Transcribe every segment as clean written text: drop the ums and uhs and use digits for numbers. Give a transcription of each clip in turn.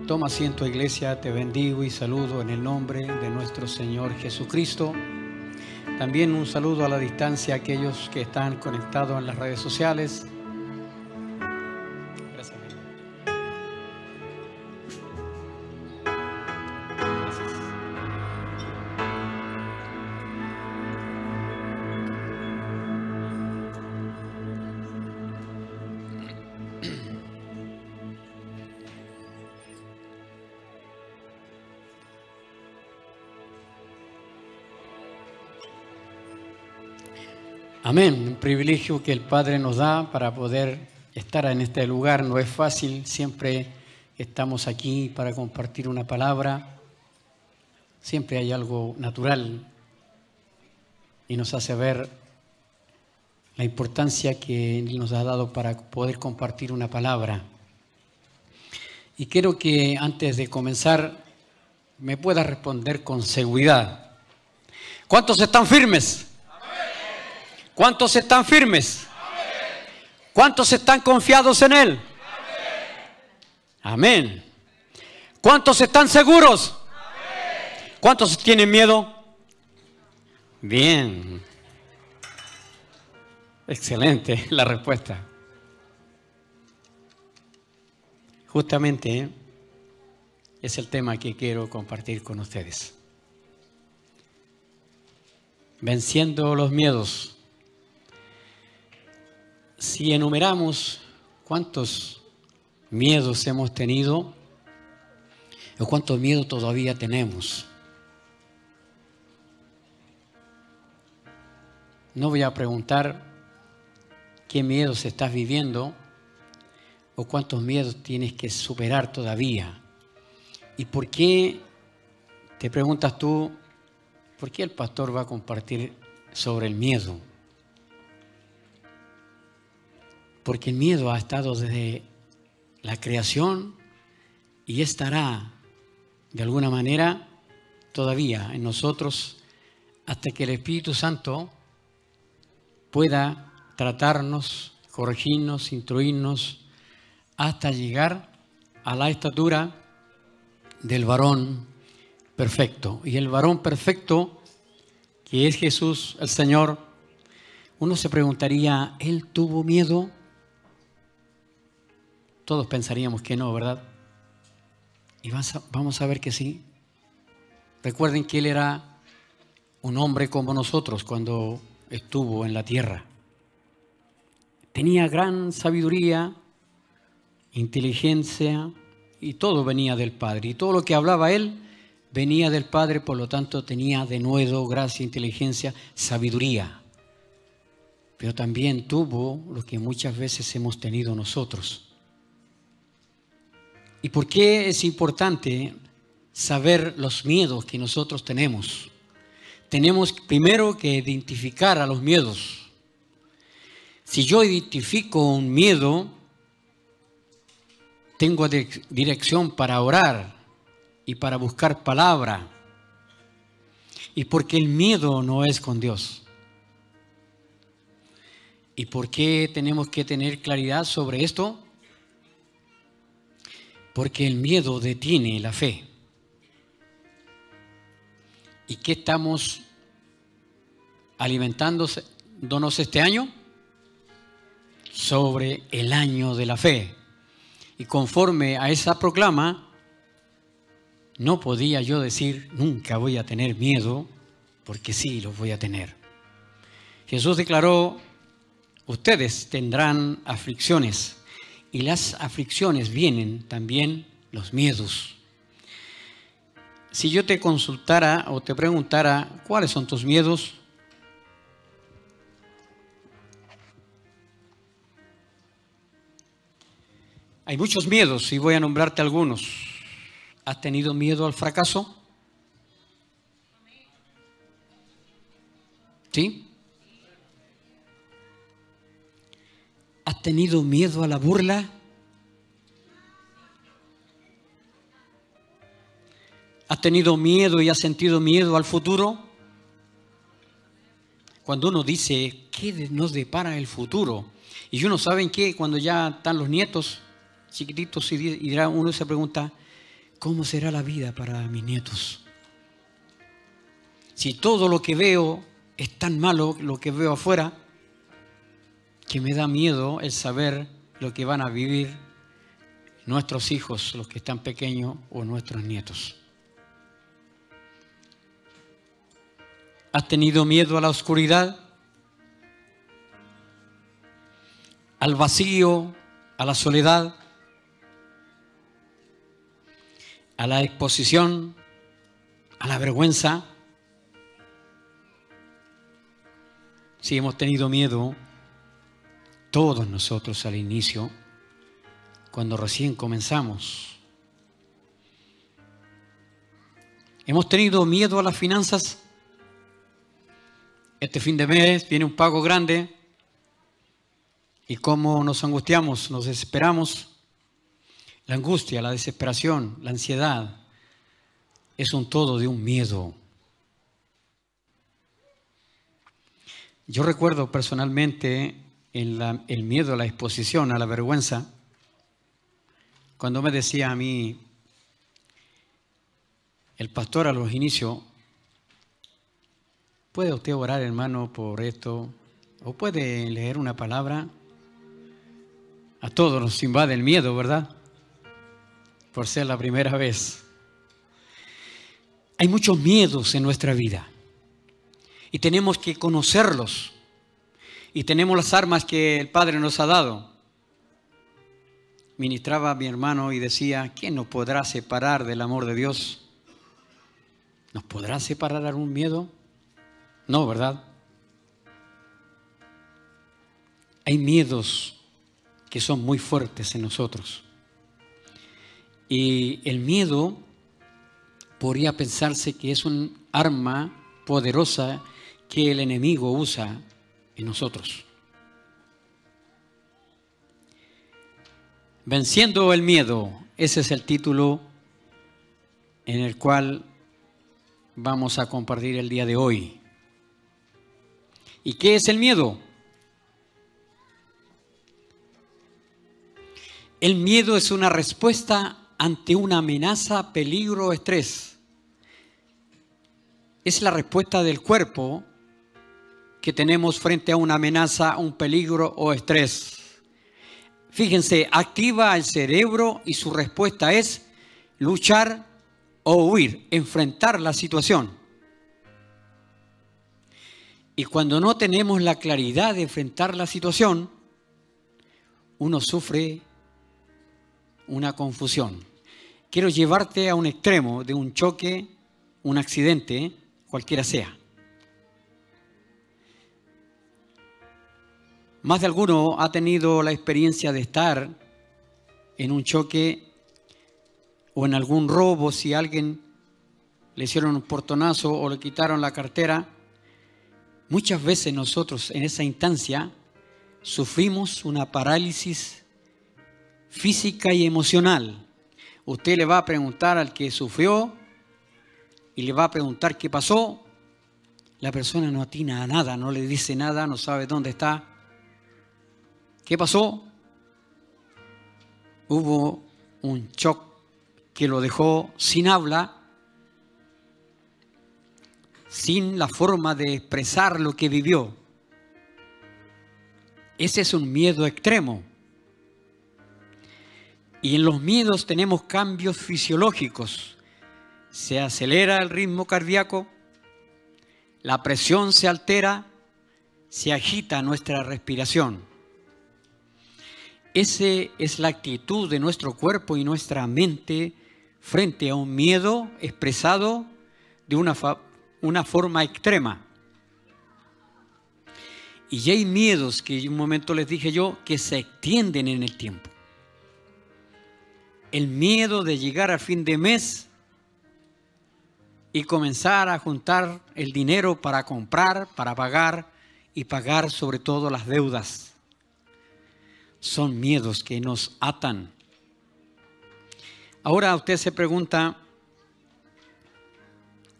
Toma asiento, iglesia, te bendigo y saludo en el nombre de nuestro Señor Jesucristo. También un saludo a la distancia a aquellos que están conectados en las redes sociales. Gracias. Amén. Un privilegio que el Padre nos da para poder estar en este lugar. No es fácil, siempre estamos aquí para compartir una palabra. Siempre hay algo natural y nos hace ver la importancia que Él nos ha dado para poder compartir una palabra. Y quiero que antes de comenzar me pueda responder con seguridad. ¿Cuántos están firmes? ¿Cuántos están firmes? ¿Cuántos están confiados en Él? Amén. ¿Cuántos están seguros? ¿Cuántos tienen miedo? Bien. Excelente la respuesta. Justamente es el tema que quiero compartir con ustedes. Venciendo los miedos. Si enumeramos cuántos miedos hemos tenido o cuántos miedos todavía tenemos, no voy a preguntar qué miedos estás viviendo o cuántos miedos tienes que superar todavía. ¿Y por qué, te preguntas tú, por qué el pastor va a compartir sobre el miedo? Porque el miedo ha estado desde la creación y estará de alguna manera todavía en nosotros hasta que el Espíritu Santo pueda tratarnos, corregirnos, instruirnos hasta llegar a la estatura del varón perfecto. Y el varón perfecto, que es Jesús el Señor, uno se preguntaría, ¿Él tuvo miedo? Todos pensaríamos que no, ¿verdad? Y vamos a ver que sí. Recuerden que Él era un hombre como nosotros cuando estuvo en la tierra. Tenía gran sabiduría, inteligencia y todo venía del Padre. Y todo lo que hablaba Él venía del Padre, por lo tanto tenía denuedo, gracia, inteligencia, sabiduría. Pero también tuvo lo que muchas veces hemos tenido nosotros. ¿Y por qué es importante saber los miedos que nosotros tenemos? Tenemos primero que identificar a los miedos. Si yo identifico un miedo, tengo dirección para orar y para buscar palabra. Y porque el miedo no es con Dios. ¿Y por qué tenemos que tener claridad sobre esto? Porque el miedo detiene la fe. ¿Y qué estamos alimentándonos este año? Sobre el año de la fe. Y conforme a esa proclama, no podía yo decir, nunca voy a tener miedo, porque sí los voy a tener. Jesús declaró, ustedes tendrán aflicciones. Y las aflicciones vienen también los miedos. Si yo te consultara o te preguntara, ¿cuáles son tus miedos? Hay muchos miedos y voy a nombrarte algunos. ¿Has tenido miedo al fracaso? ¿Sí? ¿Has tenido miedo a la burla? ¿Has tenido miedo y has sentido miedo al futuro? Cuando uno dice, ¿qué nos depara el futuro? Y uno sabe que cuando ya están los nietos chiquititos y uno se pregunta, ¿cómo será la vida para mis nietos? Si todo lo que veo es tan malo, lo que veo afuera, que me da miedo el saber lo que van a vivir nuestros hijos, los que están pequeños, o nuestros nietos. ¿Has tenido miedo a la oscuridad? ¿Al vacío? ¿A la soledad? ¿A la exposición? ¿A la vergüenza? Si hemos tenido miedo, todos nosotros al inicio, cuando recién comenzamos. ¿Hemos tenido miedo a las finanzas? Este fin de mes viene un pago grande y cómo nos angustiamos, nos desesperamos. La angustia, la desesperación, la ansiedad es un todo de un miedo. Yo recuerdo personalmente el miedo a la exposición, a la vergüenza, cuando me decía a mí el pastor a los inicios: ¿puede usted orar, hermano, por esto? ¿O puede leer una palabra? A todos nos invade el miedo, ¿verdad? Por ser la primera vez. Hay muchos miedos en nuestra vida y tenemos que conocerlos. Y tenemos las armas que el Padre nos ha dado. Ministraba a mi hermano y decía: ¿quién nos podrá separar del amor de Dios? ¿Nos podrá separar algún miedo? No, ¿verdad? Hay miedos que son muy fuertes en nosotros. Y el miedo podría pensarse que es un arma poderosa que el enemigo usa en nosotros. Venciendo el miedo, ese es el título en el cual vamos a compartir el día de hoy. ¿Y qué es el miedo? El miedo es una respuesta ante una amenaza, peligro o estrés. Es la respuesta del cuerpo que tenemos frente a una amenaza, un peligro o estrés. Fíjense, activa el cerebro y su respuesta es luchar o huir, enfrentar la situación. Y cuando no tenemos la claridad de enfrentar la situación, uno sufre una confusión. Quiero llevarte a un extremo de un choque, un accidente, cualquiera sea. Más de alguno ha tenido la experiencia de estar en un choque o en algún robo. Si a alguien le hicieron un portonazo o le quitaron la cartera, muchas veces nosotros en esa instancia sufrimos una parálisis física y emocional. Usted le va a preguntar al que sufrió y le va a preguntar qué pasó. La persona no atina a nada, no le dice nada, no sabe dónde está. ¿Qué pasó? Hubo un shock que lo dejó sin habla, sin la forma de expresar lo que vivió. Ese es un miedo extremo. Y en los miedos tenemos cambios fisiológicos. Se acelera el ritmo cardíaco, la presión se altera, se agita nuestra respiración. Esa es la actitud de nuestro cuerpo y nuestra mente frente a un miedo expresado de una forma extrema. Y ya hay miedos que en un momento les dije yo que se extienden en el tiempo. El miedo de llegar a fin de mes y comenzar a juntar el dinero para comprar, para pagar y pagar sobre todo las deudas. Son miedos que nos atan. Ahora usted se pregunta,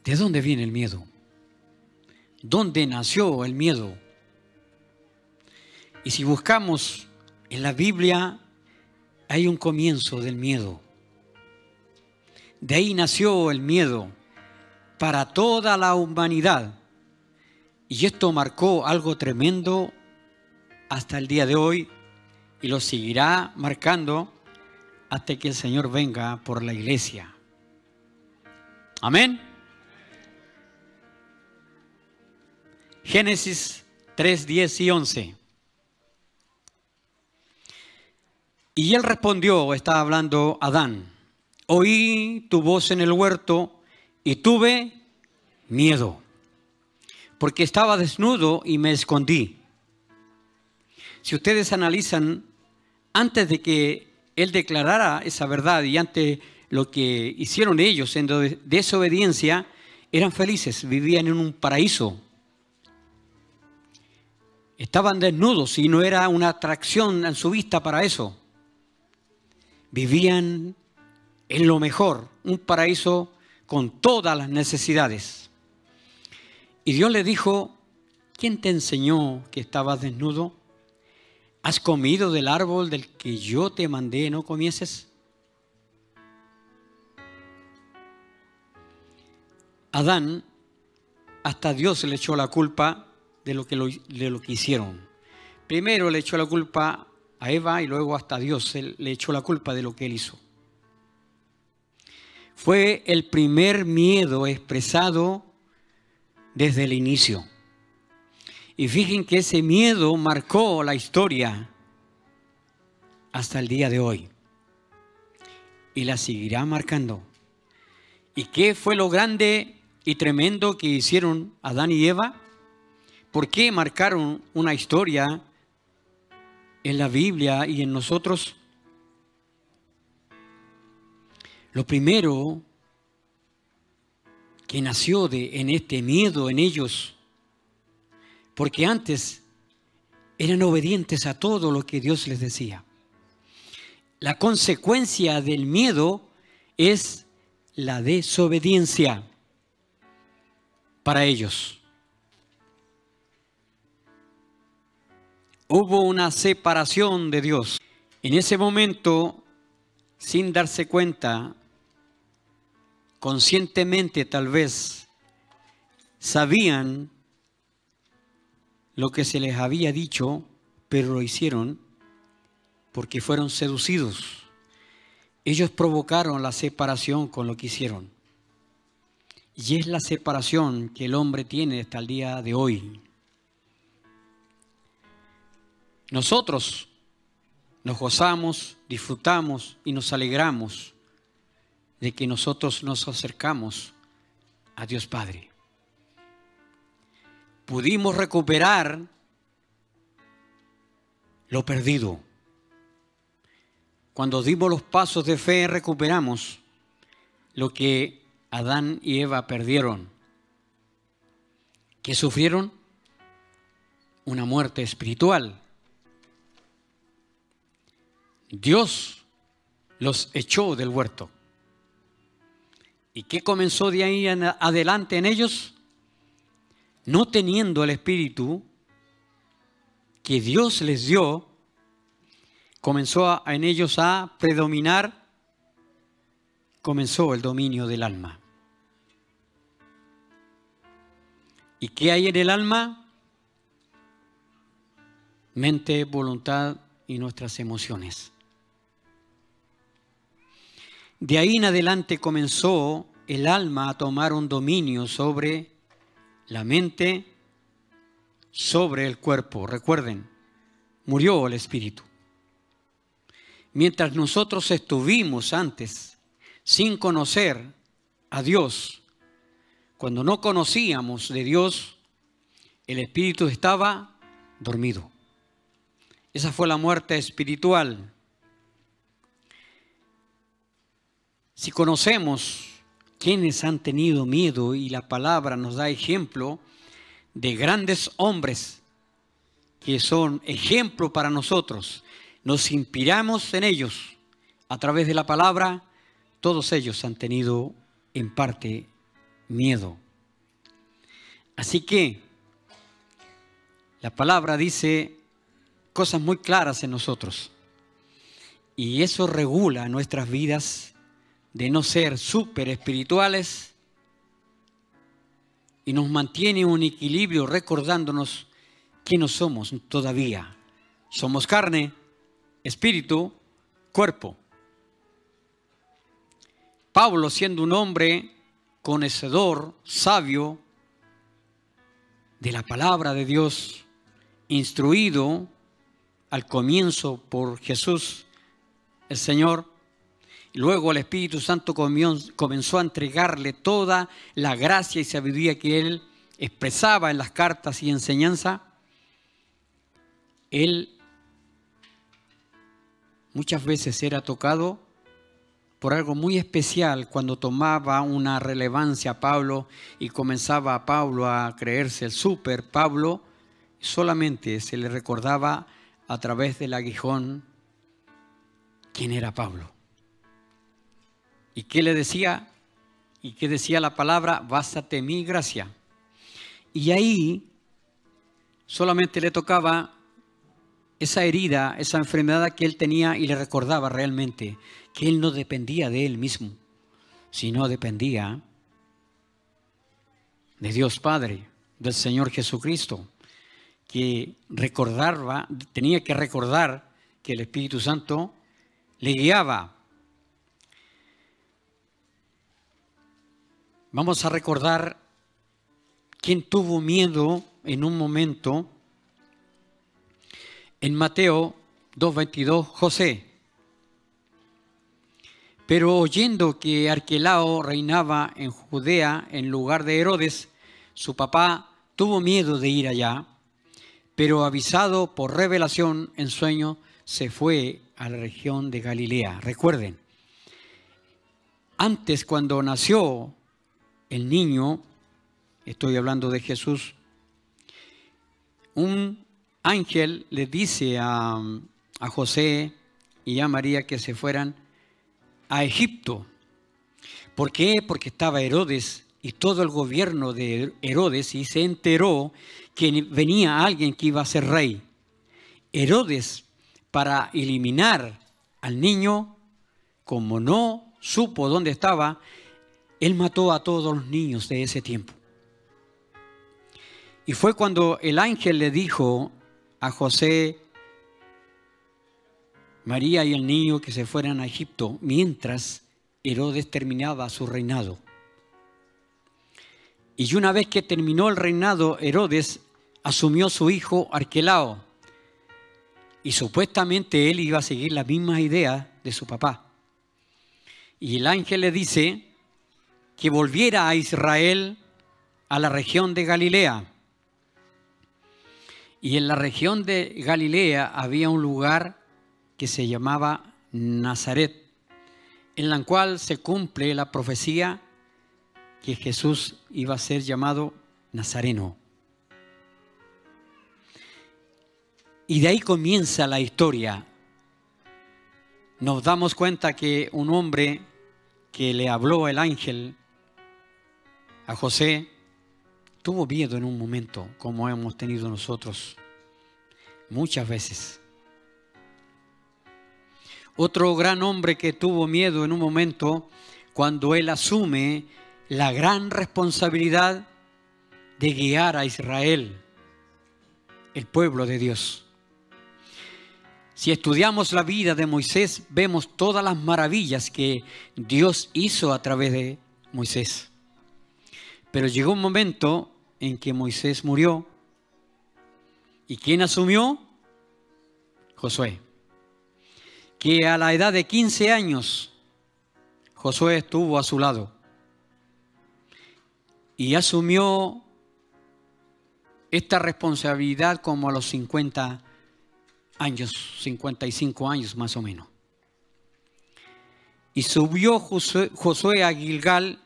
¿de dónde viene el miedo? ¿Dónde nació el miedo? Y si buscamos en la Biblia, hay un comienzo del miedo. De ahí nació el miedo para toda la humanidad. Y esto marcó algo tremendo hasta el día de hoy y lo seguirá marcando hasta que el Señor venga por la iglesia. Amén. Génesis 3, 10 y 11. Y él respondió, está hablando Adán: oí tu voz en el huerto y tuve miedo, porque estaba desnudo y me escondí. Si ustedes analizan, antes de que él declarara esa verdad y ante lo que hicieron ellos en desobediencia, eran felices, vivían en un paraíso. Estaban desnudos y no era una atracción en su vista para eso. Vivían en lo mejor, un paraíso con todas las necesidades. Y Dios le dijo: ¿quién te enseñó que estabas desnudo? ¿Has comido del árbol del que yo te mandé no comieses? Adán, hasta Dios le echó la culpa de lo que hicieron. Primero le echó la culpa a Eva y luego hasta Dios le echó la culpa de lo que él hizo. Fue el primer miedo expresado desde el inicio. Y fíjense que ese miedo marcó la historia hasta el día de hoy. Y la seguirá marcando. ¿Y qué fue lo grande y tremendo que hicieron Adán y Eva? ¿Por qué marcaron una historia en la Biblia y en nosotros? Lo primero que nació en este miedo en ellos, porque antes eran obedientes a todo lo que Dios les decía. La consecuencia del miedo es la desobediencia para ellos. Hubo una separación de Dios. En ese momento, sin darse cuenta, conscientemente tal vez, sabían lo que se les había dicho, pero lo hicieron porque fueron seducidos. Ellos provocaron la separación con lo que hicieron. Y es la separación que el hombre tiene hasta el día de hoy. Nosotros nos gozamos, disfrutamos y nos alegramos de que nosotros nos acercamos a Dios Padre. Pudimos recuperar lo perdido. Cuando dimos los pasos de fe, recuperamos lo que Adán y Eva perdieron. ¿Qué sufrieron? Una muerte espiritual. Dios los echó del huerto. ¿Y qué comenzó de ahí en adelante en ellos? No teniendo el espíritu que Dios les dio, comenzó en ellos a predominar, comenzó el dominio del alma. ¿Y qué hay en el alma? Mente, voluntad y nuestras emociones. De ahí en adelante comenzó el alma a tomar un dominio sobre la mente, sobre el cuerpo. Recuerden, murió el espíritu. Mientras nosotros estuvimos antes sin conocer a Dios, cuando no conocíamos de Dios, el espíritu estaba dormido. Esa fue la muerte espiritual. Si conocemos quienes han tenido miedo, y la palabra nos da ejemplo de grandes hombres que son ejemplo para nosotros, nos inspiramos en ellos a través de la palabra, todos ellos han tenido en parte miedo. Así que la palabra dice cosas muy claras en nosotros y eso regula nuestras vidas de no ser súper espirituales y nos mantiene un equilibrio recordándonos que no somos todavía. Somos carne, espíritu, cuerpo. Pablo, siendo un hombre conocedor, sabio de la palabra de Dios, instruido al comienzo por Jesús, el Señor, y luego el Espíritu Santo comenzó a entregarle toda la gracia y sabiduría que él expresaba en las cartas y enseñanza. Él muchas veces era tocado por algo muy especial cuando tomaba una relevancia a Pablo y comenzaba a Pablo a creerse el super Pablo. Solamente se le recordaba a través del aguijón quién era Pablo. ¿Y qué le decía? ¿Y qué decía la palabra? Bástate mi gracia. Y ahí solamente le tocaba esa herida, esa enfermedad que él tenía y le recordaba realmente que él no dependía de él mismo, sino dependía de Dios Padre, del Señor Jesucristo, que tenía que recordar que el Espíritu Santo le guiaba. Vamos a recordar quién tuvo miedo en un momento. En Mateo 2:22, José. Pero oyendo que Arquelao reinaba en Judea en lugar de Herodes, su papá tuvo miedo de ir allá, pero avisado por revelación en sueño, se fue a la región de Galilea. Recuerden, antes cuando nació el niño, estoy hablando de Jesús, un ángel le dice a José y a María que se fueran a Egipto. ¿Por qué? Porque estaba Herodes y todo el gobierno de Herodes y se enteró que venía alguien que iba a ser rey. Herodes, para eliminar al niño, como no supo dónde estaba, él mató a todos los niños de ese tiempo. Y fue cuando el ángel le dijo a José, María y el niño que se fueran a Egipto mientras Herodes terminaba su reinado. Y una vez que terminó el reinado, Herodes asumió su hijo Arquelao. Y supuestamente él iba a seguir la misma idea de su papá. Y el ángel le dice que volviera a Israel, a la región de Galilea. Y en la región de Galilea había un lugar que se llamaba Nazaret, en la cual se cumple la profecía que Jesús iba a ser llamado Nazareno. Y de ahí comienza la historia. Nos damos cuenta que un hombre que le habló el ángel a José tuvo miedo en un momento, como hemos tenido nosotros muchas veces. Otro gran hombre que tuvo miedo en un momento, cuando él asume la gran responsabilidad de guiar a Israel, el pueblo de Dios. Si estudiamos la vida de Moisés, vemos todas las maravillas que Dios hizo a través de Moisés. Pero llegó un momento en que Moisés murió. ¿Y quién asumió? Josué. Que a la edad de 15 años, Josué estuvo a su lado. Y asumió esta responsabilidad como a los 50 años, 55 años más o menos. Y subió Josué a Gilgal,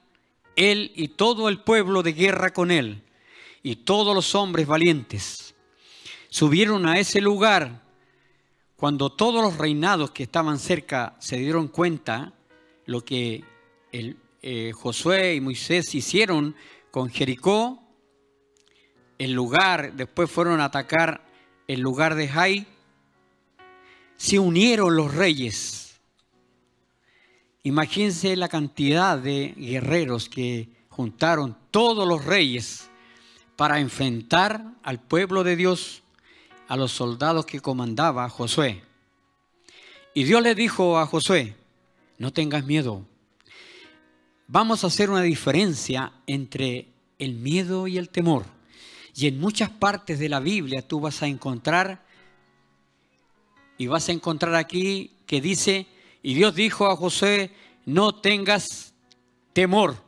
él y todo el pueblo de guerra con él, y todos los hombres valientes. Subieron a ese lugar cuando todos los reinados que estaban cerca se dieron cuenta lo que Josué y Moisés hicieron con Jericó. El lugar, después fueron a atacar el lugar de Jai. Se unieron los reyes Imagínense la cantidad de guerreros que juntaron todos los reyes para enfrentar al pueblo de Dios, a los soldados que comandaba Josué. Y Dios le dijo a Josué: no tengas miedo. Vamos a hacer una diferencia entre el miedo y el temor. Y en muchas partes de la Biblia tú vas a encontrar, y vas a encontrar aquí que dice: y Dios dijo a Josué, no tengas temor.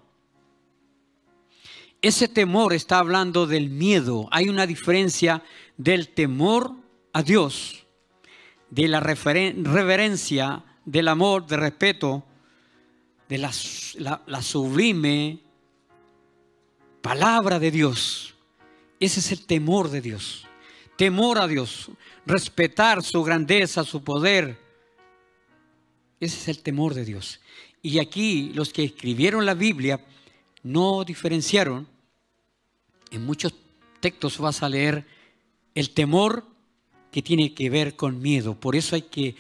Ese temor está hablando del miedo. Hay una diferencia del temor a Dios, de la reverencia, del amor, del respeto, de la sublime palabra de Dios. Ese es el temor de Dios. Temor a Dios, respetar su grandeza, su poder. Ese es el temor de Dios. Y aquí los que escribieron la Biblia no diferenciaron. En muchos textos vas a leer el temor que tiene que ver con miedo. Por eso hay que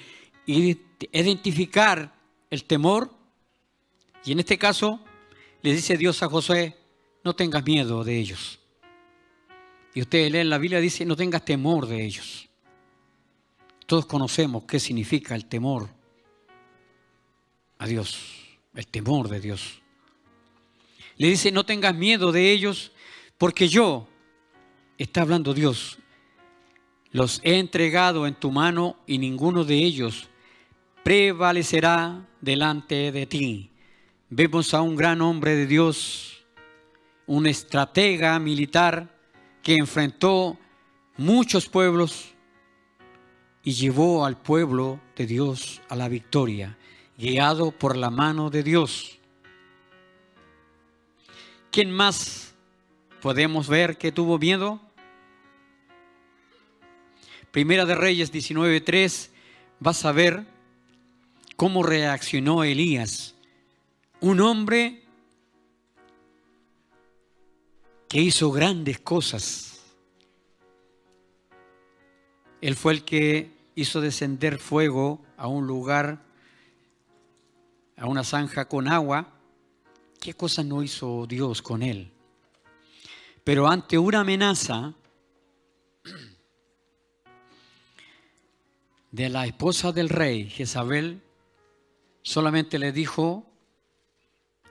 identificar el temor. Y en este caso le dice Dios a Josué: no tengas miedo de ellos. Y ustedes leen la Biblia, dice: no tengas temor de ellos. Todos conocemos qué significa el temor a Dios, el temor de Dios. Le dice: no tengas miedo de ellos, porque yo, está hablando Dios, los he entregado en tu mano y ninguno de ellos prevalecerá delante de ti. Vemos a un gran hombre de Dios, un estratega militar que enfrentó muchos pueblos y llevó al pueblo de Dios a la victoria, guiado por la mano de Dios. ¿Quién más podemos ver que tuvo miedo? Primera de Reyes 19:3, vas a ver cómo reaccionó Elías, un hombre que hizo grandes cosas. Él fue el que hizo descender fuego a un lugar, a una zanja con agua. ¿Qué cosa no hizo Dios con él? Pero ante una amenaza de la esposa del rey, Jezabel, solamente le dijo: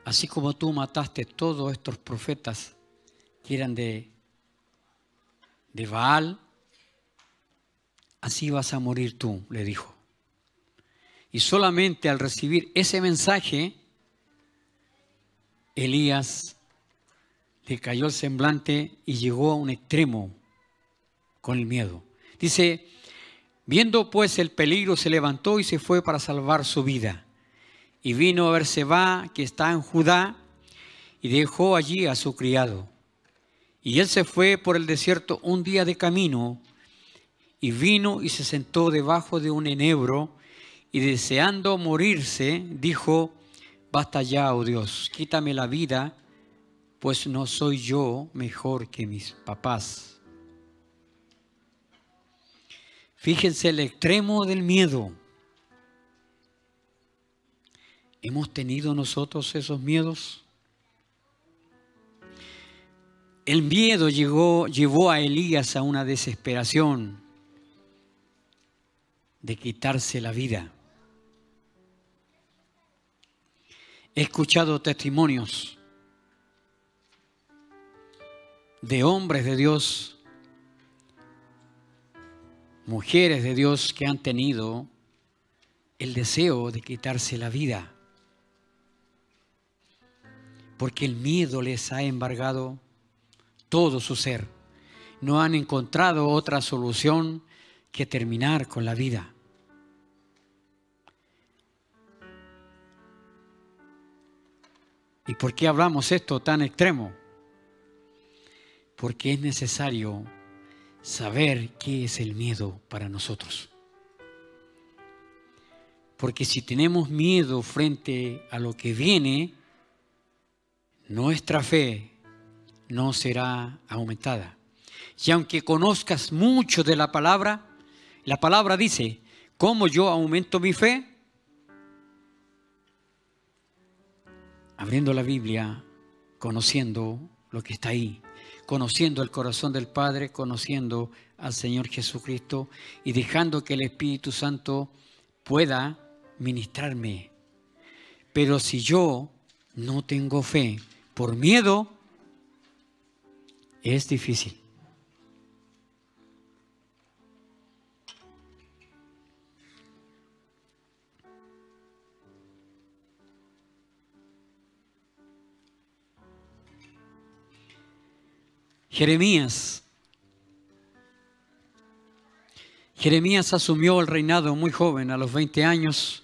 así como tú mataste todos estos profetas que eran de Baal, así vas a morir tú, le dijo. Y solamente al recibir ese mensaje, Elías le cayó el semblante y llegó a un extremo con el miedo. Dice: viendo pues el peligro, se levantó y se fue para salvar su vida. Y vino a Berseba, que está en Judá, y dejó allí a su criado. Y él se fue por el desierto un día de camino, y vino y se sentó debajo de un enebro, y deseando morirse, dijo: basta ya, oh Dios, quítame la vida, pues no soy yo mejor que mis papás. Fíjense el extremo del miedo. ¿Hemos tenido nosotros esos miedos? El miedo llevó a Elías a una desesperación de quitarse la vida. He escuchado testimonios de hombres de Dios, mujeres de Dios que han tenido el deseo de quitarse la vida, porque el miedo les ha embargado todo su ser. No han encontrado otra solución que terminar con la vida. ¿Y por qué hablamos esto tan extremo? Porque es necesario saber qué es el miedo para nosotros. Porque si tenemos miedo frente a lo que viene, nuestra fe no será aumentada. Y aunque conozcas mucho de la palabra dice: ¿cómo yo aumento mi fe? abriendo la Biblia, conociendo lo que está ahí, conociendo el corazón del Padre, conociendo al Señor Jesucristo y dejando que el Espíritu Santo pueda ministrarme. Pero si yo no tengo fe por miedo, es difícil. Jeremías asumió el reinado muy joven, a los 20 años,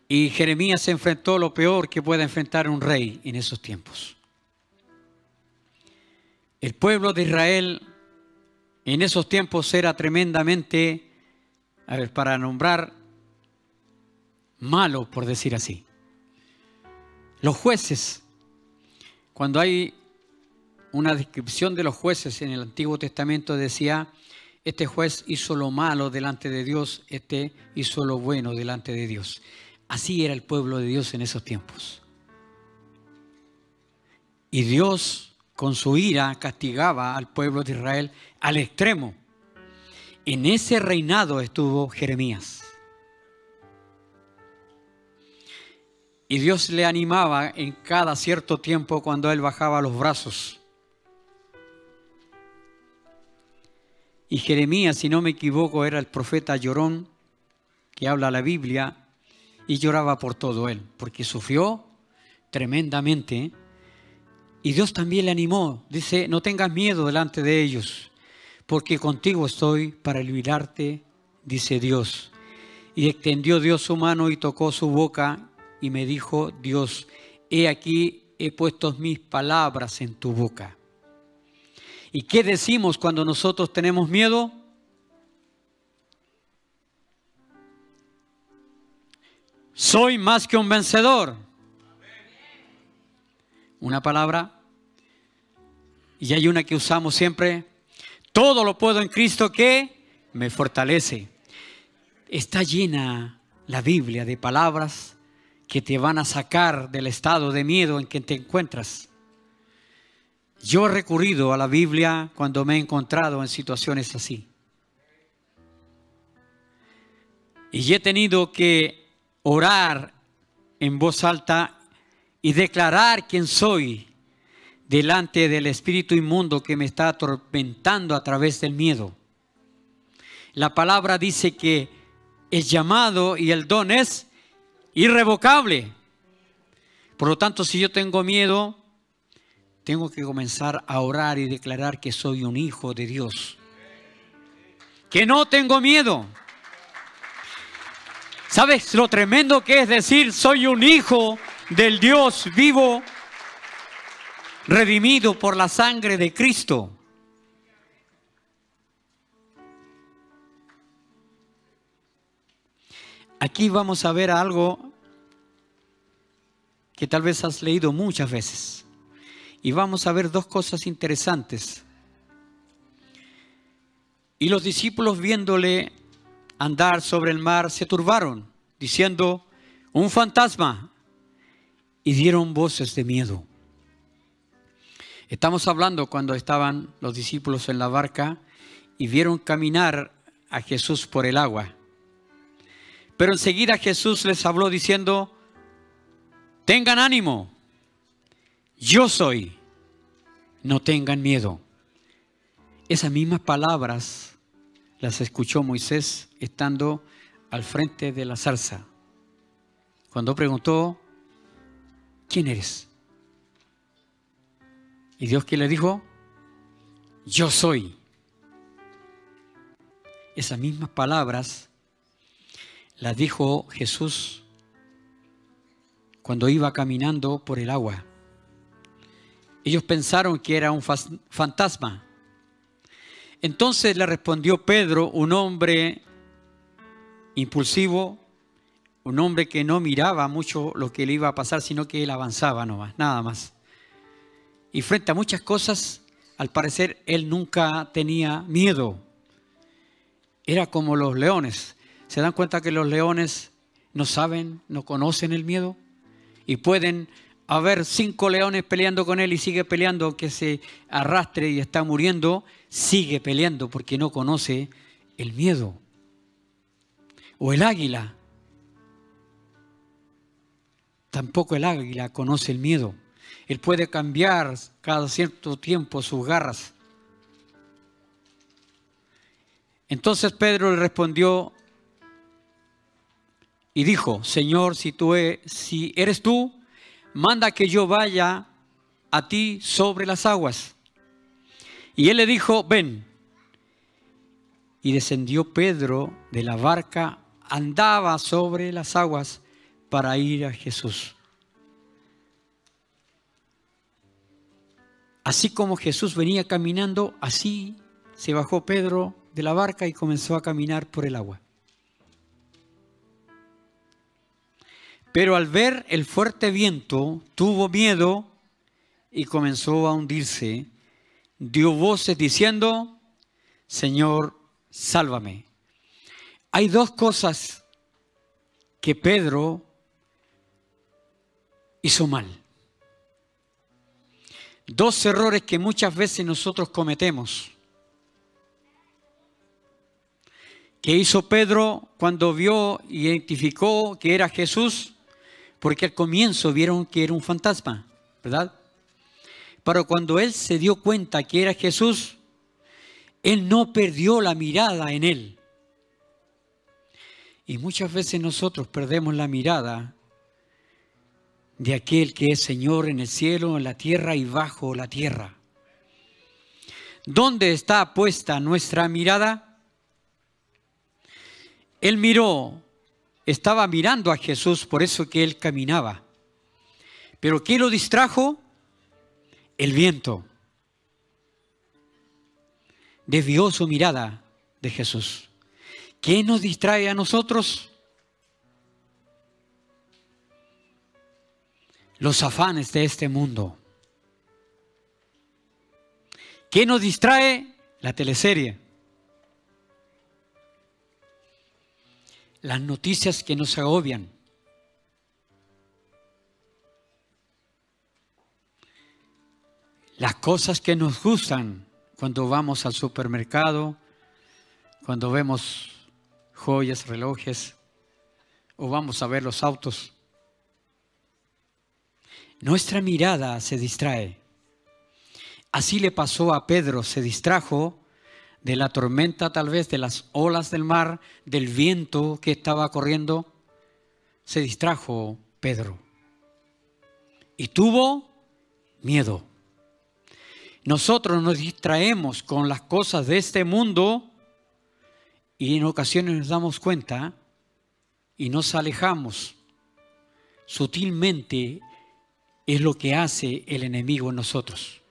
y Jeremías se enfrentó lo peor que puede enfrentar un rey en esos tiempos. El pueblo de Israel en esos tiempos era tremendamente, para nombrar, malo, por decir así. Los jueces, cuando hay una descripción de los jueces en el Antiguo Testamento, decía: este juez hizo lo malo delante de Dios, este hizo lo bueno delante de Dios. Así era el pueblo de Dios en esos tiempos. Y Dios, con su ira, castigaba al pueblo de Israel al extremo. En ese reinado estuvo Jeremías. Y Dios le animaba en cada cierto tiempo cuando él bajaba los brazos. Y Jeremías, si no me equivoco, era el profeta llorón que habla la Biblia, y lloraba por todo él, porque sufrió tremendamente. Y Dios también le animó. Dice: no tengas miedo delante de ellos, porque contigo estoy para librarte, dice Dios. Y extendió Dios su mano y tocó su boca, y me dijo Dios: he aquí, he puesto mis palabras en tu boca. ¿Y qué decimos cuando nosotros tenemos miedo? Soy más que un vencedor. Una palabra. Y hay una que usamos siempre: todo lo puedo en Cristo que me fortalece. Está llena la Biblia de palabras que te van a sacar del estado de miedo en que te encuentras. Yo he recurrido a la Biblia cuando me he encontrado en situaciones así. Y he tenido que orar en voz alta y declarar quién soy delante del espíritu inmundo que me está atormentando a través del miedo. La palabra dice que el llamado y el don es irrevocable. Por lo tanto, si yo tengo miedo, tengo que comenzar a orar y declarar que soy un hijo de Dios. Que no tengo miedo. ¿Sabes lo tremendo que es decir soy un hijo del Dios vivo, redimido por la sangre de Cristo? Aquí vamos a ver algo que tal vez has leído muchas veces. Y vamos a ver dos cosas interesantes. Y los discípulos, viéndole andar sobre el mar, se turbaron, diciendo: un fantasma, y dieron voces de miedo. Estamos hablando cuando estaban los discípulos en la barca y vieron caminar a Jesús por el agua. Pero enseguida Jesús les habló diciendo: tengan ánimo, yo soy, no tengan miedo. Esas mismas palabras las escuchó Moisés estando al frente de la zarza, cuando preguntó: ¿quién eres? Y Dios, ¿qué le dijo? Yo soy. Esas mismas palabras las dijo Jesús cuando iba caminando por el agua. Ellos pensaron que era un fantasma. Entonces le respondió Pedro, un hombre impulsivo, un hombre que no miraba mucho lo que le iba a pasar, sino que él avanzaba nomás, nada más. Y frente a muchas cosas, al parecer, él nunca tenía miedo. Era como los leones. ¿Se dan cuenta que los leones no saben, no conocen el miedo? Y pueden a ver 5 leones peleando con él y sigue peleando, aunque se arrastre y está muriendo, sigue peleando porque no conoce el miedo. O el águila. Tampoco el águila conoce el miedo. Él puede cambiar cada cierto tiempo sus garras. Entonces Pedro le respondió y dijo: Señor, si eres tú, manda que yo vaya a ti sobre las aguas. Y él le dijo: ven. Y descendió Pedro de la barca, andaba sobre las aguas para ir a Jesús. Así como Jesús venía caminando, así se bajó Pedro de la barca y comenzó a caminar por el agua. Pero al ver el fuerte viento, tuvo miedo y comenzó a hundirse. Dio voces diciendo: Señor, sálvame. Hay 2 cosas que Pedro hizo mal. 2 errores que muchas veces nosotros cometemos. ¿Qué hizo Pedro cuando vio y identificó que era Jesús? Porque al comienzo vieron que era un fantasma, ¿verdad? Pero cuando él se dio cuenta que era Jesús, él no perdió la mirada en él. Y muchas veces nosotros perdemos la mirada de aquel que es Señor en el cielo, en la tierra y bajo la tierra. ¿Dónde está puesta nuestra mirada? Él miró, estaba mirando a Jesús, por eso que él caminaba. ¿Pero qué lo distrajo? El viento. Desvió su mirada de Jesús. ¿Qué nos distrae a nosotros? Los afanes de este mundo. ¿Qué nos distrae? La teleserie. Las noticias que nos agobian. Las cosas que nos gustan cuando vamos al supermercado, cuando vemos joyas, relojes, o vamos a ver los autos. Nuestra mirada se distrae. Así le pasó a Pedro, se distrajo de la tormenta, tal vez de las olas del mar, del viento que estaba corriendo. Se distrajo Pedro y tuvo miedo. Nosotros nos distraemos con las cosas de este mundo y en ocasiones nos damos cuenta y nos alejamos. Sutilmente es lo que hace el enemigo en nosotros.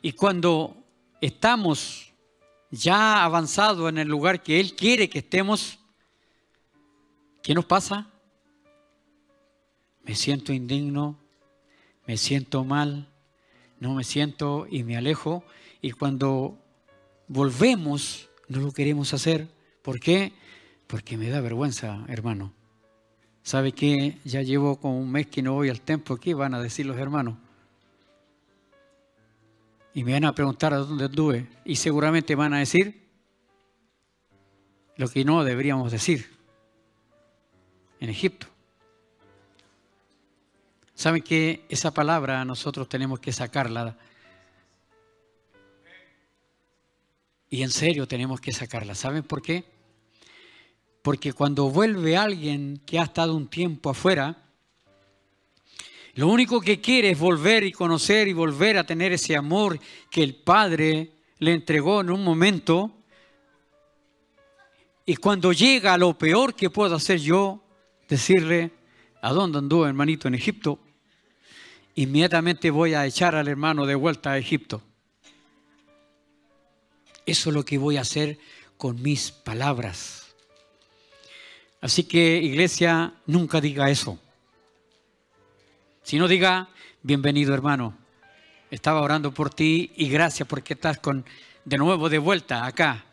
Y cuando estamos ya avanzados en el lugar que Él quiere que estemos, ¿qué nos pasa? Me siento indigno, me siento mal, no me siento y me alejo. Y cuando volvemos, no lo queremos hacer. ¿Por qué? Porque me da vergüenza, hermano. ¿Sabe qué? Ya llevo como un mes que no voy al templo. ¿Qué van a decir los hermanos? Y me van a preguntar a dónde anduve. Y seguramente van a decir lo que no deberíamos decir. En Egipto. ¿Saben qué? Esa palabra nosotros tenemos que sacarla. Y en serio tenemos que sacarla. ¿Saben por qué? Porque cuando vuelve alguien que ha estado un tiempo afuera, lo único que quiere es volver y conocer y volver a tener ese amor que el Padre le entregó en un momento. Y cuando llega lo peor que puedo hacer yo, decirle: ¿a dónde anduvo, hermanito, en Egipto? Inmediatamente voy a echar al hermano de vuelta a Egipto. Eso es lo que voy a hacer con mis palabras. Así que, iglesia, nunca diga eso. Si no, diga: bienvenido, hermano. Estaba orando por ti y gracias porque estás de nuevo de vuelta acá.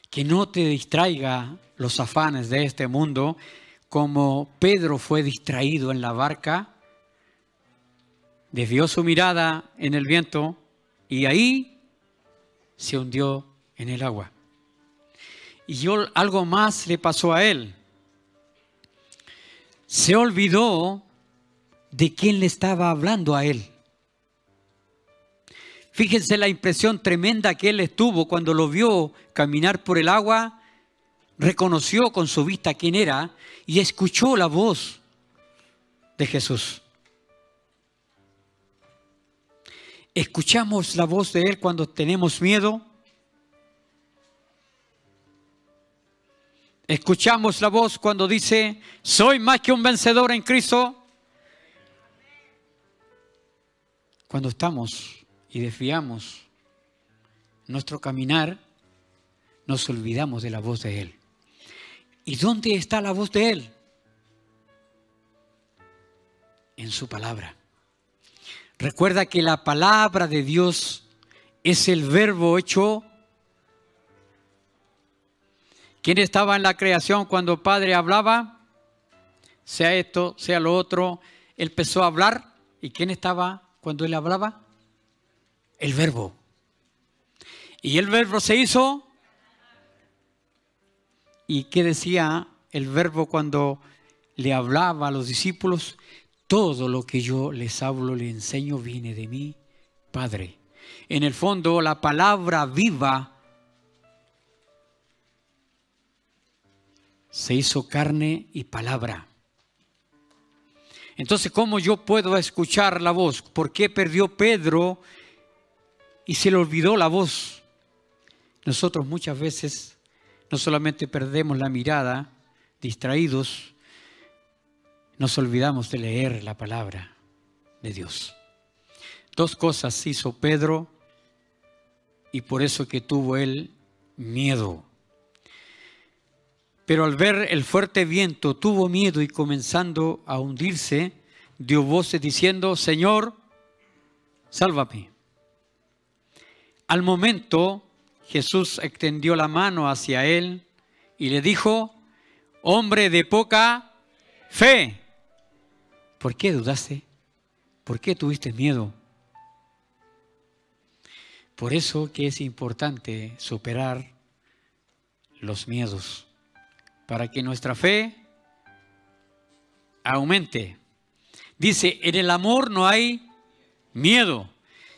Que no te distraiga los afanes de este mundo como Pedro fue distraído en la barca, desvió su mirada en el viento y ahí se hundió en el agua. Y algo más le pasó a él. Se olvidó de quién le estaba hablando a él. Fíjense la impresión tremenda que él estuvo cuando lo vio caminar por el agua, reconoció con su vista quién era y escuchó la voz de Jesús. ¿Escuchamos la voz de Él cuando tenemos miedo? ¿Escuchamos la voz cuando dice, soy más que un vencedor en Cristo? Cuando estamos y desviamos nuestro caminar, nos olvidamos de la voz de Él. ¿Y dónde está la voz de Él? En su palabra. Recuerda que la palabra de Dios es el verbo hecho. ¿Quién estaba en la creación cuando el Padre hablaba? Sea esto, sea lo otro. Él empezó a hablar. ¿Y quién estaba cuando Él hablaba? El verbo. Y el verbo se hizo. ¿Y qué decía el verbo cuando le hablaba a los discípulos? Todo lo que yo les hablo, les enseño, viene de mí, Padre. En el fondo, la palabra viva se hizo carne y palabra. Entonces, ¿cómo yo puedo escuchar la voz? ¿Por qué perdió Pedro y se le olvidó la voz? Nosotros muchas veces no solamente perdemos la mirada, distraídos, nos olvidamos de leer la palabra de Dios. Dos cosas hizo Pedro y por eso que tuvo él miedo. Pero al ver el fuerte viento tuvo miedo y comenzando a hundirse, dio voces diciendo, Señor, sálvame. Al momento Jesús extendió la mano hacia él y le dijo, hombre de poca fe. ¿Por qué dudaste? ¿Por qué tuviste miedo? Por eso que es importante superar los miedos, para que nuestra fe aumente. Dice, en el amor no hay miedo,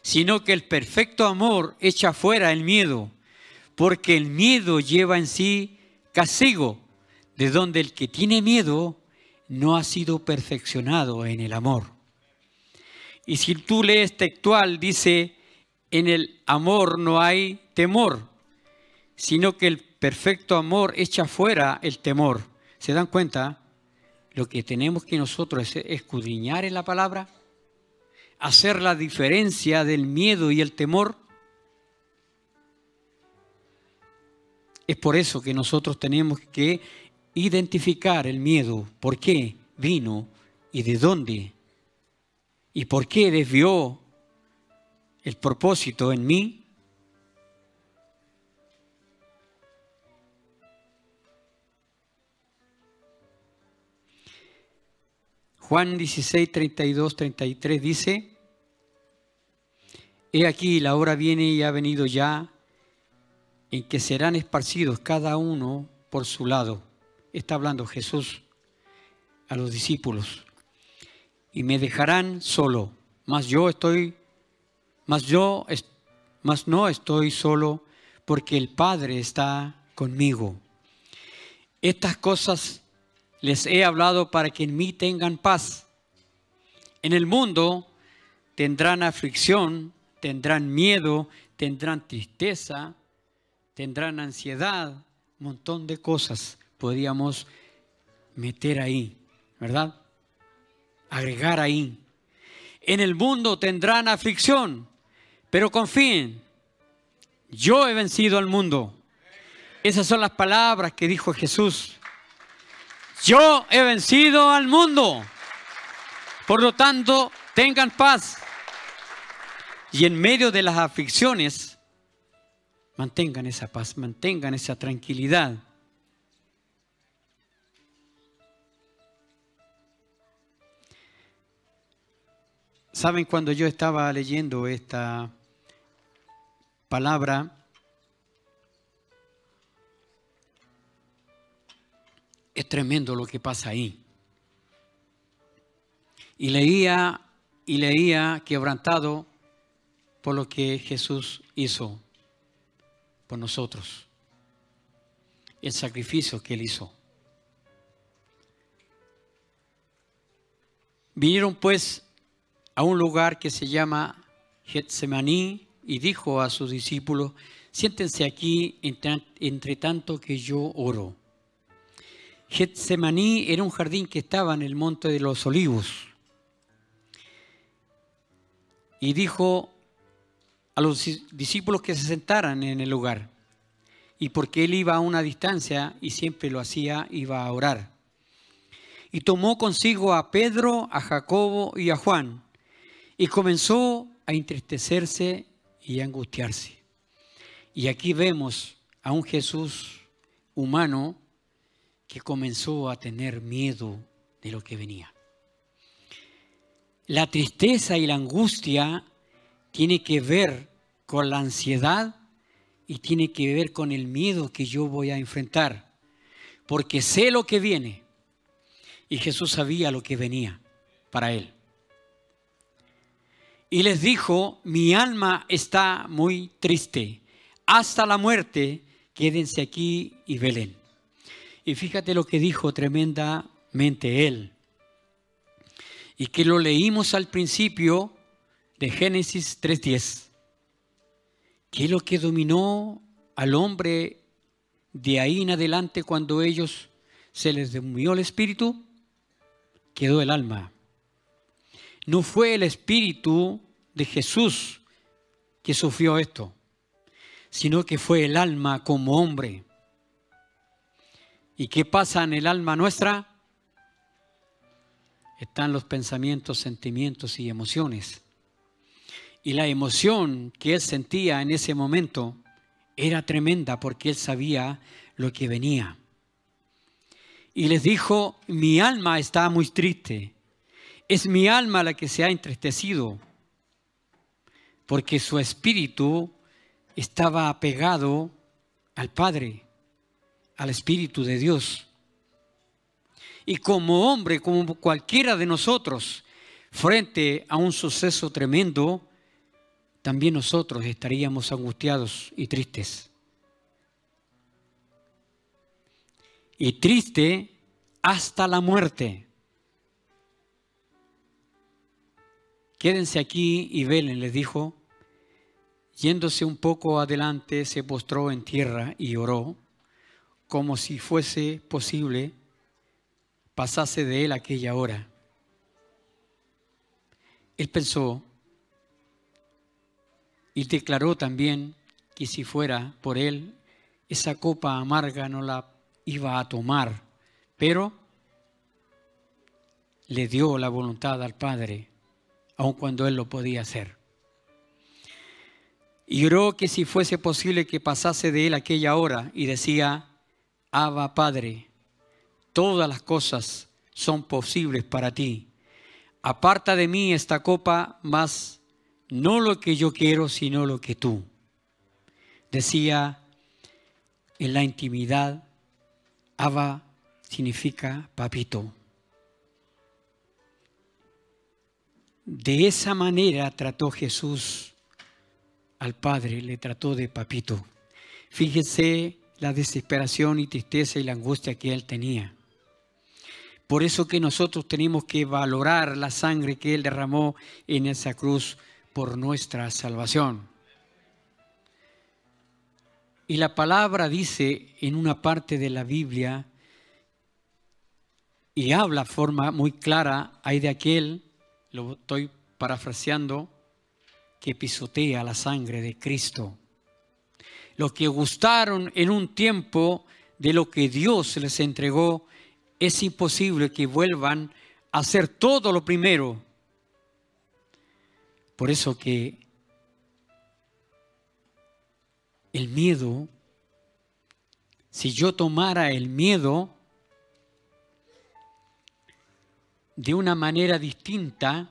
sino que el perfecto amor echa fuera el miedo, porque el miedo lleva en sí castigo, de donde el que tiene miedo no ha sido perfeccionado en el amor. Y si tú lees textual, dice, en el amor no hay temor, sino que el perfecto amor echa fuera el temor. ¿Se dan cuenta? Lo que tenemos que nosotros es escudriñar en la palabra, hacer la diferencia del miedo y el temor. Es por eso que nosotros tenemos que identificar el miedo, por qué vino y de dónde, y por qué desvió el propósito en mí. Juan 16, 32, 33 dice, he aquí la hora viene y ha venido ya, en que serán esparcidos cada uno por su lado. Está hablando Jesús a los discípulos. Y me dejarán solo, mas no estoy solo, porque el Padre está conmigo. Estas cosas les he hablado para que en mí tengan paz. En el mundo tendrán aflicción, tendrán miedo, tendrán tristeza, tendrán ansiedad, un montón de cosas podríamos meter ahí, ¿verdad? Agregar ahí. En el mundo tendrán aflicción, pero confíen, yo he vencido al mundo. Esas son las palabras que dijo Jesús. Yo he vencido al mundo. Por lo tanto, tengan paz. Y en medio de las aflicciones, mantengan esa paz, mantengan esa tranquilidad. Saben, cuando yo estaba leyendo esta palabra, es tremendo lo que pasa ahí. Y leía quebrantado por lo que Jesús hizo por nosotros. El sacrificio que Él hizo. Vinieron pues a un lugar que se llama Getsemaní y dijo a sus discípulos: siéntense aquí entre tanto que yo oro. Getsemaní era un jardín que estaba en el monte de los Olivos. Y dijo a los discípulos que se sentaran en el lugar. Y porque Él iba a una distancia y siempre lo hacía, iba a orar. Y tomó consigo a Pedro, a Jacobo y a Juan, y comenzó a entristecerse y a angustiarse. Y aquí vemos a un Jesús humano que comenzó a tener miedo de lo que venía. La tristeza y la angustia tiene que ver con la ansiedad y tiene que ver con el miedo que yo voy a enfrentar, porque sé lo que viene. Y Jesús sabía lo que venía para Él. Y les dijo: mi alma está muy triste, hasta la muerte, quédense aquí y velen. Y fíjate lo que dijo tremendamente Él. Y que lo leímos al principio de Génesis 3:10. ¿Qué es lo que dominó al hombre de ahí en adelante cuando ellos se les durmió el espíritu? Quedó el alma. No fue el espíritu de Jesús que sufrió esto, sino que fue el alma como hombre. ¿Y qué pasa en el alma nuestra? Están los pensamientos, sentimientos y emociones. Y la emoción que él sentía en ese momento era tremenda porque él sabía lo que venía. Y les dijo: mi alma está muy triste. Es mi alma la que se ha entristecido, porque su espíritu estaba apegado al Padre, al Espíritu de Dios. Y como hombre, como cualquiera de nosotros, frente a un suceso tremendo, también nosotros estaríamos angustiados y tristes. Y triste hasta la muerte. Quédense aquí y velen, les dijo. Yéndose un poco adelante, se postró en tierra y oró, como si fuese posible pasase de él aquella hora. Él pensó y declaró también que si fuera por él, esa copa amarga no la iba a tomar, pero le dio la voluntad al Padre, aun cuando él lo podía hacer. Y oró que si fuese posible que pasase de él aquella hora, y decía: Abba, Padre, todas las cosas son posibles para ti. Aparta de mí esta copa, mas no lo que yo quiero, sino lo que tú. Decía en la intimidad. Abba significa papito. De esa manera trató Jesús al Padre, le trató de papito. Fíjese la desesperación y tristeza y la angustia que él tenía. Por eso que nosotros tenemos que valorar la sangre que él derramó en esa cruz por nuestra salvación. Y la palabra dice en una parte de la Biblia, y habla de forma muy clara, hay de aquel, lo estoy parafraseando, que pisotea la sangre de Cristo. Los que gustaron en un tiempo de lo que Dios les entregó, es imposible que vuelvan a hacer todo lo primero. Por eso que el miedo, si yo tomara el miedo de una manera distinta,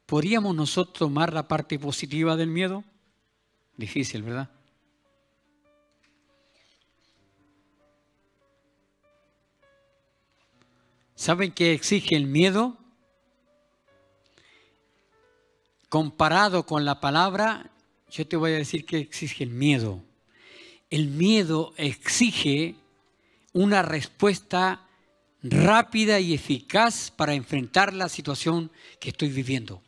¿podríamos nosotros tomar la parte positiva del miedo? Difícil, ¿verdad? ¿Saben qué exige el miedo? Comparado con la palabra, yo te voy a decir qué exige el miedo. El miedo exige una respuesta rápida y eficaz para enfrentar la situación que estoy viviendo.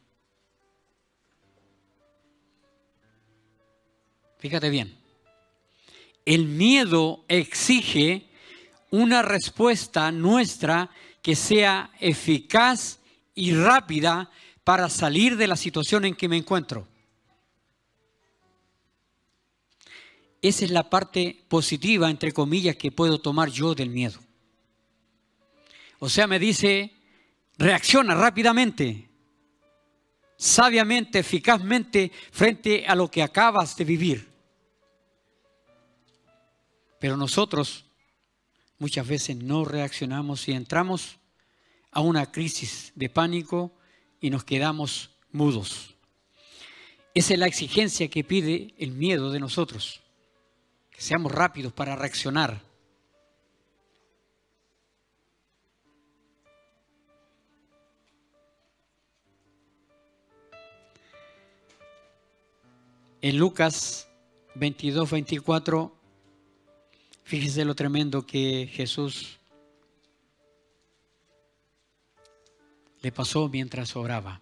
Fíjate bien. El miedo exige una respuesta nuestra que sea eficaz y rápida para salir de la situación en que me encuentro. Esa es la parte positiva, entre comillas, que puedo tomar yo del miedo. O sea, me dice, reacciona rápidamente, sabiamente, eficazmente, frente a lo que acabas de vivir. Pero nosotros muchas veces no reaccionamos y entramos a una crisis de pánico y nos quedamos mudos. Esa es la exigencia que pide el miedo de nosotros. Que seamos rápidos para reaccionar. En Lucas 22, 24, fíjense lo tremendo que Jesús le pasó mientras oraba.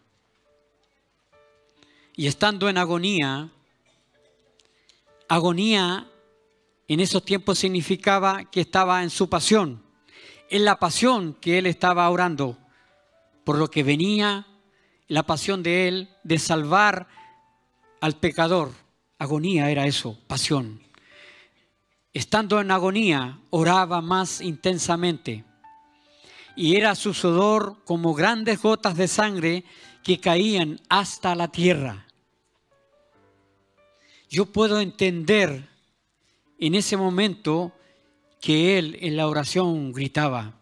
Y estando en agonía en esos tiempos significaba que estaba en su pasión, en la pasión que él estaba orando, por lo que venía la pasión de él de salvar al pecador. Agonía era eso, pasión. Estando en agonía, oraba más intensamente. Y era su sudor como grandes gotas de sangre que caían hasta la tierra. Yo puedo entender en ese momento que él en la oración gritaba.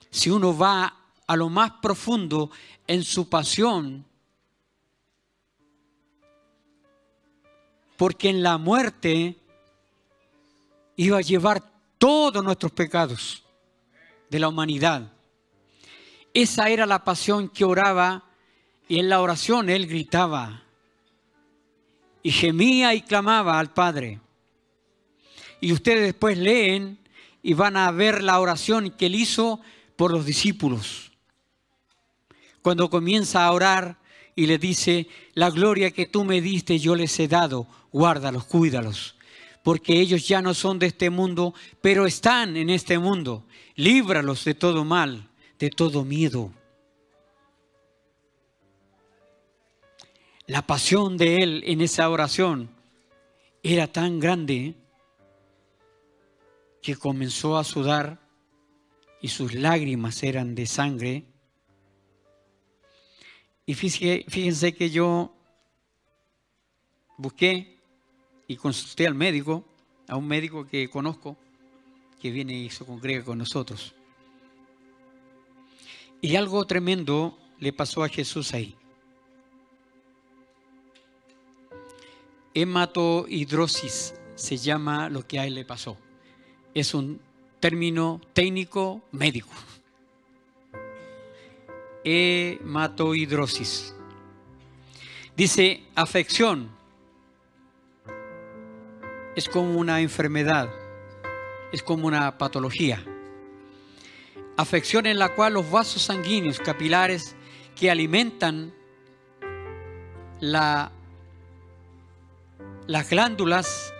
Si uno va a lo más profundo en su pasión, porque en la muerte iba a llevar todos nuestros pecados de la humanidad. Esa era la pasión que oraba, y en la oración él gritaba y gemía y clamaba al Padre. Y ustedes después leen y van a ver la oración que él hizo por los discípulos. Cuando comienza a orar y le dice, la gloria que tú me diste yo les he dado, guárdalos, cuídalos, porque ellos ya no son de este mundo, pero están en este mundo. Líbralos de todo mal, de todo miedo. La pasión de él en esa oración era tan grande que comenzó a sudar y sus lágrimas eran de sangre. Y fíjense que yo busqué y consulté al médico, a un médico que conozco, que viene y se congrega con nosotros. Y algo tremendo le pasó a Jesús ahí. Hematohidrosis se llama lo que a él le pasó. Es un término técnico médico. Hematohidrosis. Dice, afección. Es como una enfermedad. Es como una patología. Afección en la cual los vasos sanguíneos capilares que alimentan las glándulas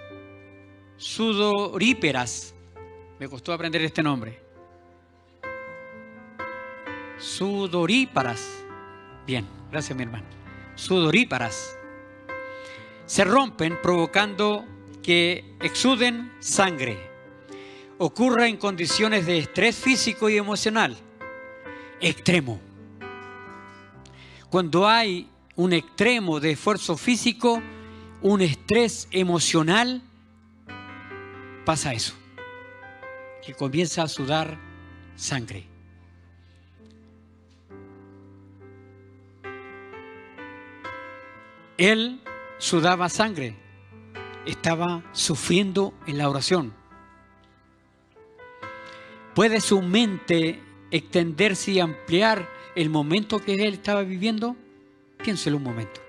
sudoríparas. Me costó aprender este nombre. Sudoríparas. Bien, gracias mi hermano. Sudoríparas. Se rompen provocando que exuden sangre. Ocurre en condiciones de estrés físico y emocional extremo. Cuando hay un extremo de esfuerzo físico, un estrés emocional, pasa eso, que comienza a sudar sangre. Él sudaba sangre, estaba sufriendo en la oración. ¿Puede su mente extenderse y ampliar el momento que él estaba viviendo? Piénselo un momento.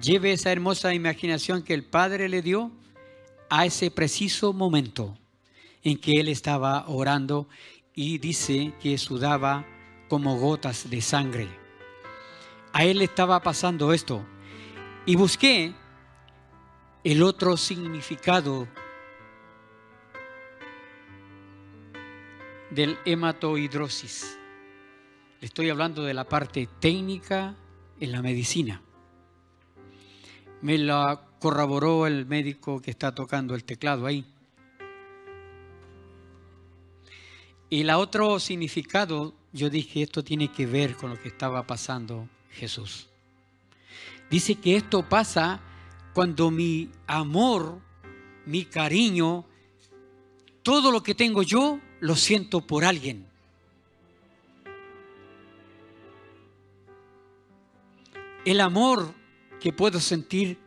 Lleve esa hermosa imaginación que el Padre le dio a ese preciso momento en que él estaba orando y dice que sudaba como gotas de sangre. A él le estaba pasando esto. Y busqué el otro significado del hematohidrosis. Le estoy hablando de la parte técnica en la medicina. Me la corroboró el médico que está tocando el teclado ahí. Y el otro significado, yo dije, esto tiene que ver con lo que estaba pasando Jesús. Dice que esto pasa cuando mi amor, mi cariño, todo lo que tengo yo, lo siento por alguien. El amor que puedo sentir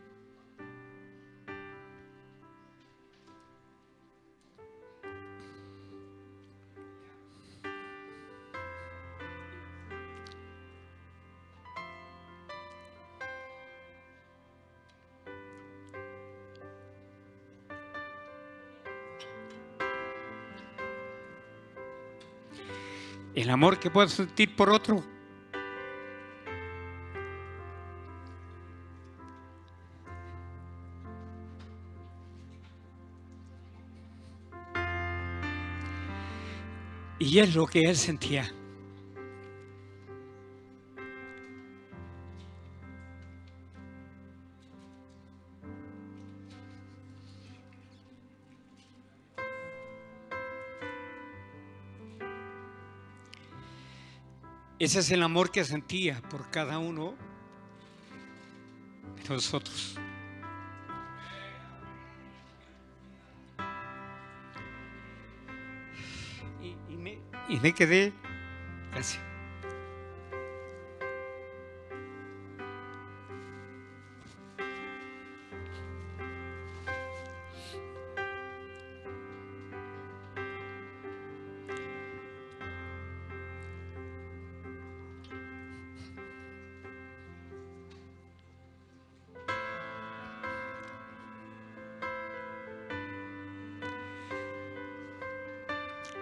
por otro. Y es lo que él sentía. Ese es el amor que sentía por cada uno de nosotros. Y me quedé así.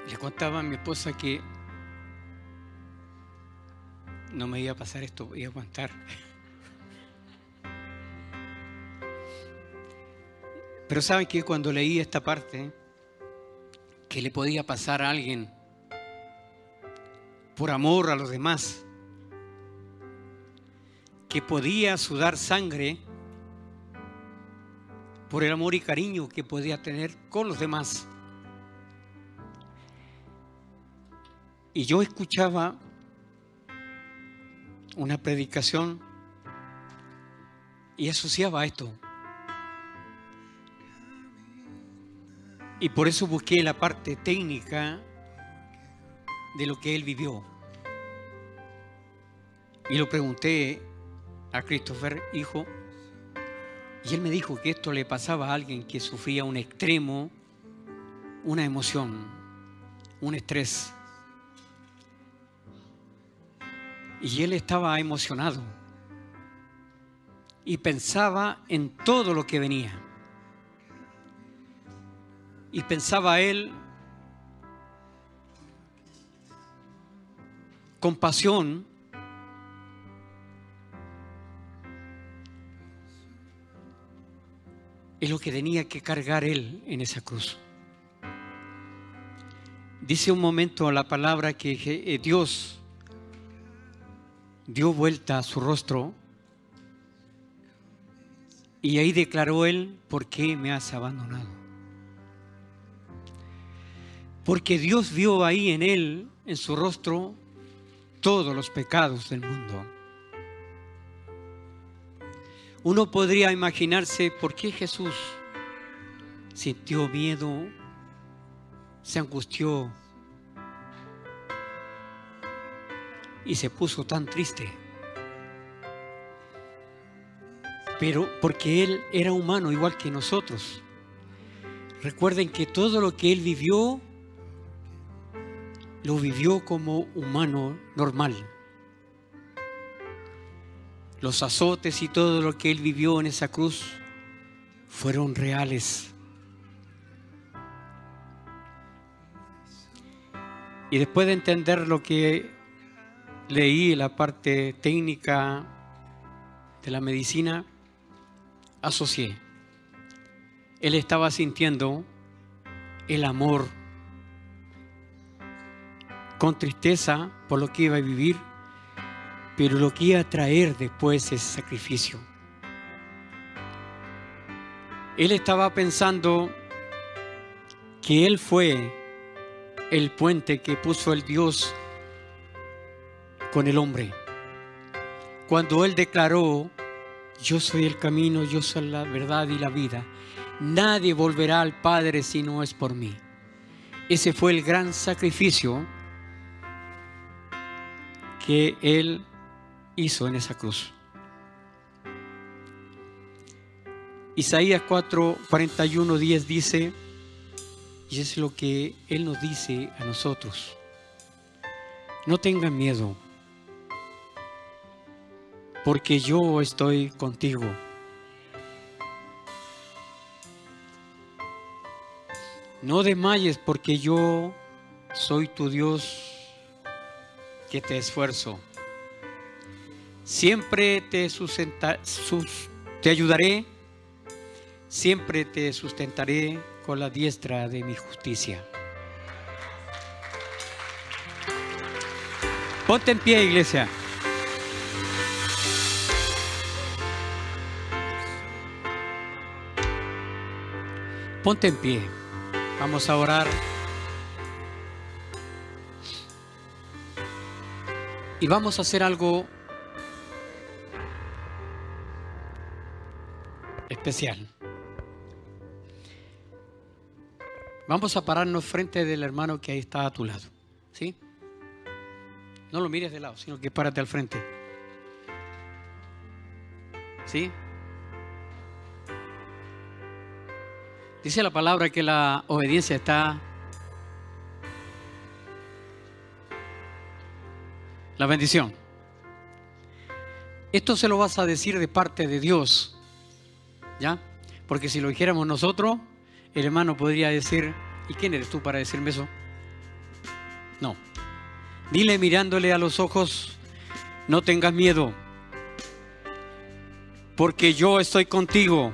Le contaba a mi esposa que no me iba a pasar esto, voy a aguantar. Pero saben que cuando leí esta parte, que le podía pasar a alguien por amor a los demás, que podía sudar sangre por el amor y cariño que podía tener con los demás. Y yo escuchaba una predicación y asociaba esto. Y por eso busqué la parte técnica de lo que él vivió. Y lo pregunté a Christopher, hijo, y él me dijo que esto le pasaba a alguien que sufría un extremo, una emoción, un estrés. Y él estaba emocionado y pensaba en todo lo que venía. Y pensaba él con pasión en lo que tenía que cargar él en esa cruz. Dice un momento la palabra que Dios dio vuelta a su rostro y ahí declaró él: ¿por qué me has abandonado? Porque Dios vio ahí en él, en su rostro, todos los pecados del mundo. Uno podría imaginarse por qué Jesús sintió miedo, se angustió. y se puso tan triste. Pero porque Él era humano igual que nosotros. Recuerden que todo lo que Él vivió, lo vivió como humano normal. Los azotes y todo lo que Él vivió en esa cruz fueron reales. Y después de entender lo que leí, la parte técnica de la medicina, asocié. Él estaba sintiendo el amor con tristeza por lo que iba a vivir, pero lo que iba a traer después ese sacrificio. Él estaba pensando que Él fue el puente que puso el Dios con el hombre. Cuando Él declaró: yo soy el camino, yo soy la verdad y la vida. Nadie volverá al Padre si no es por mí. Ese fue el gran sacrificio que Él hizo en esa cruz. Isaías 4:41-10 dice, y es lo que Él nos dice a nosotros: no tengan miedo, porque yo estoy contigo. No desmayes, porque yo soy tu Dios que te esfuerzo. Siempre te ayudaré, siempre te sustentaré con la diestra de mi justicia. Ponte en pie, iglesia. Ponte en pie. Vamos a orar. Y vamos a hacer algo especial. Vamos a pararnos frente del hermano que ahí está a tu lado. ¿Sí? No lo mires de lado, sino que párate al frente. ¿Sí? Dice la palabra que la obediencia está... La bendición. Esto se lo vas a decir de parte de Dios, ¿ya? Porque si lo dijéramos nosotros, el hermano podría decir: ¿y quién eres tú para decirme eso? No. Dile mirándole a los ojos: no tengas miedo, porque yo estoy contigo.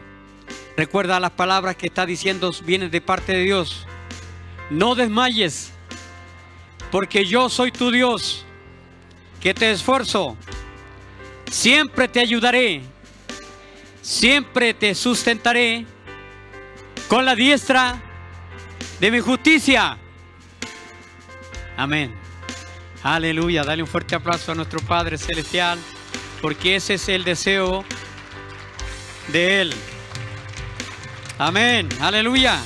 Recuerda las palabras que está diciendo, vienen de parte de Dios. No desmayes, porque yo soy tu Dios, que te esfuerzo. Siempre te ayudaré, siempre te sustentaré con la diestra de mi justicia. Amén. Aleluya. Dale un fuerte aplauso a nuestro Padre Celestial, porque ese es el deseo de Él. Amén. Aleluya.